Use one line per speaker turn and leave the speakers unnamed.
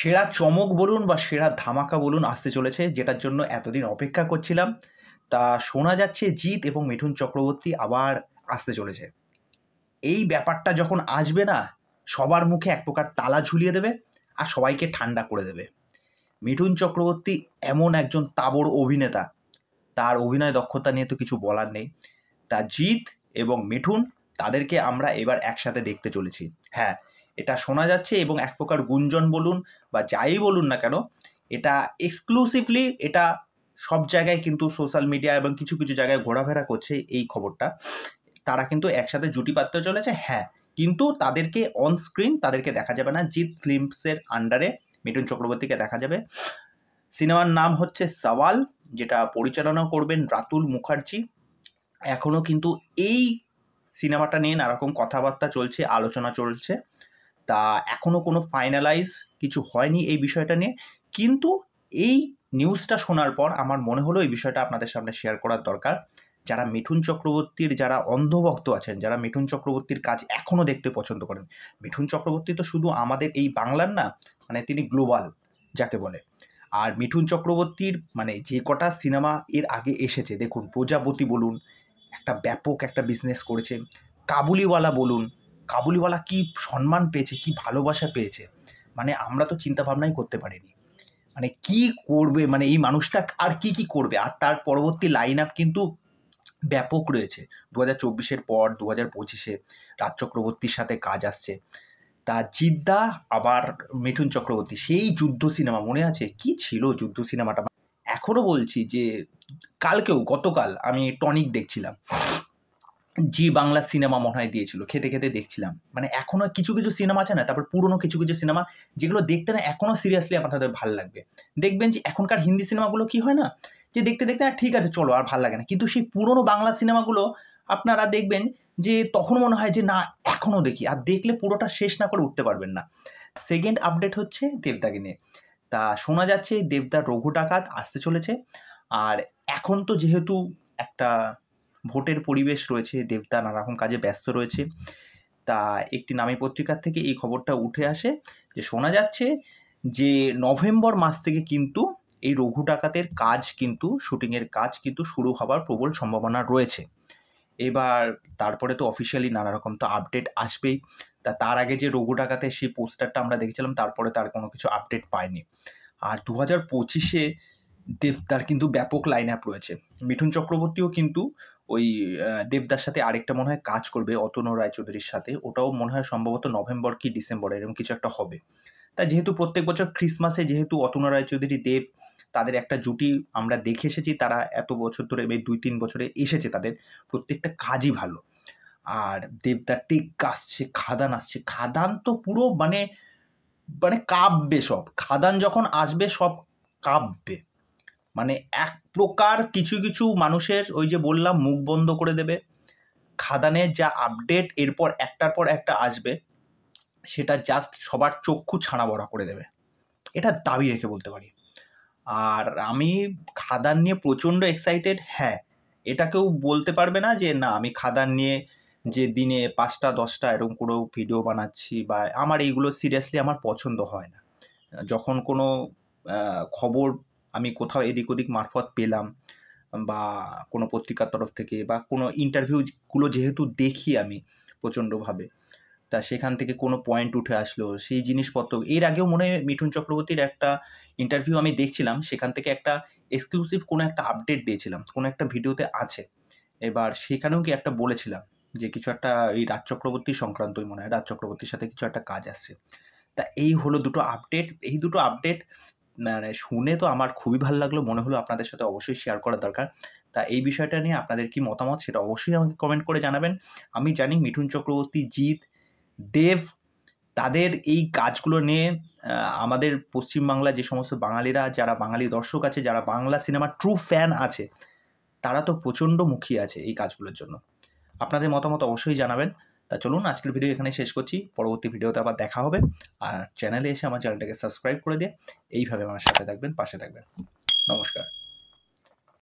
সেরা চমক বলুন বা সেরা ধামাকা বলুন আসতে চলেছে, যেটার জন্য এতদিন অপেক্ষা করছিলাম। তা শোনা যাচ্ছে জিৎ এবং মিঠুন চক্রবর্তী আবার আসতে চলেছে। এই ব্যাপারটা যখন আসবে না, সবার মুখে এক প্রকার তালা ঝুলিয়ে দেবে আর সবাইকে ঠান্ডা করে দেবে। মিঠুন চক্রবর্তী এমন একজন তাবড় অভিনেতা, তার অভিনয় দক্ষতা নিয়ে তো কিছু বলার নেই। তা জিৎ এবং মিঠুন, তাদেরকে আমরা এবার একসাথে দেখতে চলেছি। হ্যাঁ, এটা শোনা যাচ্ছে এবং এক প্রকার গুঞ্জন বলুন বা যাই বলুন না কেন, এটা এক্সক্লুসিভলি এটা সব জায়গায় কিন্তু সোশ্যাল মিডিয়া এবং কিছু কিছু জায়গায় ঘোরাফেরা করছে এই খবরটা। তারা কিন্তু একসাথে জুটি বাঁধতে চলেছে। হ্যাঁ, কিন্তু তাদেরকে অন স্ক্রিন তাদেরকে দেখা যাবে না। জিৎ ফিল্মসের আন্ডারে মিঠুন চক্রবর্তীকে দেখা যাবে। সিনেমার নাম হচ্ছে সওয়াল, যেটা পরিচালনা করবেন রাতুল মুখার্জি। এখনও কিন্তু এই সিনেমাটা নিয়ে নানারকম কথাবার্তা চলছে, আলোচনা চলছে। তা এখনও কোনো ফাইনালাইজ কিছু হয়নি এই বিষয়টা নিয়ে। কিন্তু এই নিউজটা শোনার পর আমার মনে হলো এই বিষয়টা আপনাদের সামনে শেয়ার করার দরকার। যারা মিঠুন চক্রবর্তীর যারা অন্ধভক্ত আছেন, যারা মিঠুন চক্রবর্তীর কাজ এখনও দেখতে পছন্দ করেন। মিঠুন চক্রবর্তী তো শুধু আমাদের এই বাংলার না, মানে তিনি গ্লোবাল যাকে বলে। আর মিঠুন চক্রবর্তীর মানে যে কটা সিনেমা এর আগে এসেছে, দেখুন প্রজাপতি বলুন, একটা ব্যাপক একটা বিজনেস করেছে। কাবুলিওয়ালা বলুন, কাবুলিওয়ালা কি সম্মান পেয়েছে, কি ভালোবাসা পেয়েছে, মানে আমরা তো চিন্তা ভাবনাই করতে পারিনি। মানে কি করবে, মানে এই মানুষটা আর কি কি করবে। আর তার পরবর্তী লাইন আপ কিন্তু ব্যাপক রয়েছে। 2024-এর পর 2025-এ রাজ চক্রবর্তীর সাথে কাজ আসছে। তা জিদ্দা আবার মিঠুন চক্রবর্তী, সেই যুদ্ধ সিনেমা মনে আছে কি ছিল যুদ্ধ সিনেমাটা। এখনো বলছি যে গতকাল আমি টনিক দেখছিলাম, জি বাংলা সিনেমা মনে হয় দিয়েছিল, খেতে খেতে দেখছিলাম। মানে এখনো কিছু কিছু সিনেমা আছে না, তারপর পুরনো কিছু কিছু সিনেমা যেগুলো দেখতে না এখনো সিরিয়াসলি আপনাদের ভালো লাগবে। দেখবেন যে এখনকার হিন্দি সিনেমাগুলো কি হয় না, যে দেখতে দেখতে ঠিক আছে চলো আর ভালো লাগে না, কিন্তু সেই পুরনো বাংলা সিনেমাগুলো আপনারা দেখবেন যে তখন মনে হয় যে না এখনো দেখি, আর দেখলে পুরোটা শেষ না করে উঠতে পারবেন না। সেকেন্ড আপডেট হচ্ছে দেবদাকে নিয়ে। তা শোনা যাচ্ছে দেবদার রঘু ডাকাত আসতে চলেছে। আর এখন তো যেহেতু একটা ভোটের পরিবেশ রয়েছে, দেবদা নানারকম কাজে ব্যস্ত রয়েছে। তা একটি নামী পত্রিকার থেকে এই খবরটা উঠে আসে যে শোনা যাচ্ছে যে নভেম্বর মাস থেকে কিন্তু এই রঘু ডাকাতের কাজ কিন্তু শুটিংয়ের কাজ কিন্তু শুরু হবার প্রবল সম্ভাবনা রয়েছে। এবার তারপরে তো অফিসিয়ালি নানা রকম তো আপডেট আসবেই। তা তার আগে যে রঘু ডাকাতের সেই পোস্টারটা আমরা দেখেছিলাম, তারপরে তার কোনো কিছু আপডেট পাইনি। আর 2025-এ দেবদার কিন্তু ব্যাপক লাইন আপ রয়েছে। মিঠুন চক্রবর্তীও কিন্তু ওই দেবদার সাথে আরেকটা মনে হয় কাজ করবে অতনু রায়চৌধুরীর সাথে। ওটাও মনে হয় সম্ভবত নভেম্বর কি ডিসেম্বরে এরকম কিছু একটা হবে। তা যেহেতু প্রত্যেক বছর ক্রিসমাসে যেহেতু অতনু রায়চৌধুরী দেব তাদের একটা জুটি আমরা দেখে এসেছি, তারা এত বছর ধরে এই 2-3 বছরে এসেছে, তাদের প্রত্যেকটা কাজই ভালো। আর দেবদার টেক আসছে, খাদান আসছে। খাদান তো পুরো মানে মানে কাঁপবে সব। খাদান যখন আসবে সব কাঁপবে। মানে এক প্রকার কিছু কিছু মানুষের ওই যে বললাম মুখ বন্ধ করে দেবে। খাদানের যা আপডেট এরপর একটার পর একটা আসবে, সেটা জাস্ট সবার চক্ষু ছানা বড়া করে দেবে, এটা দাবি রেখে বলতে পারি। আর আমি খাদান নিয়ে প্রচণ্ড এক্সাইটেড। হ্যাঁ, এটা কেউ বলতে পারবে না যে না আমি খাদান নিয়ে যে দিনে 5টা 10টা এরকম কোনো ভিডিও বানাচ্ছি, বা আমার এইগুলো সিরিয়াসলি আমার পছন্দ হয় না। যখন কোনো খবর আমি কোথাও এদিক ওদিক মারফত পেলাম, বা কোনো পত্রিকার তরফ থেকে, বা কোনো ইন্টারভিউগুলো যেহেতু দেখি আমি প্রচণ্ডভাবে, তা সেখান থেকে কোনো পয়েন্ট উঠে আসলো, সেই জিনিসপত্র এর আগেও মনে হয় মিঠুন চক্রবর্তীর একটা ইন্টারভিউ আমি দেখছিলাম, সেখান থেকে একটা এক্সক্লুসিভ কোনো একটা আপডেট দিয়েছিলাম, কোনো একটা ভিডিওতে আছে। এবার সেখানেও কি একটা বলেছিলাম যে কিছু একটা এই রাজ চক্রবর্তী সংক্রান্তই মনে হয়, রাজ চক্রবর্তীর সাথে কিছু একটা কাজ আসছে। তা এই হলো দুটো আপডেট। এই দুটো আপডেট মানে শুনে তো আমার খুবই ভালো লাগলো, মনে হলো আপনাদের সাথে অবশ্যই শেয়ার করা দরকার। তা এই বিষয়টা নিয়ে আপনাদের কি মতামত সেটা অবশ্যই আমাকে কমেন্ট করে জানাবেন। আমি জানি মিঠুন চক্রবর্তী, জিৎ, দেব তাদের এই কাজগুলো নিয়ে আমাদের পশ্চিমবাংলার যে সমস্ত বাঙালিরা, যারা বাঙালি দর্শক আছে, যারা বাংলা সিনেমার ট্রু ফ্যান আছে, তারা তো প্রচণ্ড মুখিয়ে আছে এই কাজগুলোর জন্য। আপনাদের মতামত অবশ্যই জানাবেন। তা চলুন আজকের ভিডিও এখানে শেষ করছি। পরবর্তী ভিডিওতে আবার দেখা হবে। আর চ্যানেলে এসে আমার চ্যানেলটাকে সাবস্ক্রাইব করে দিয়ে এইভাবে আমার সাথে থাকবেন, পাশে থাকবেন। নমস্কার।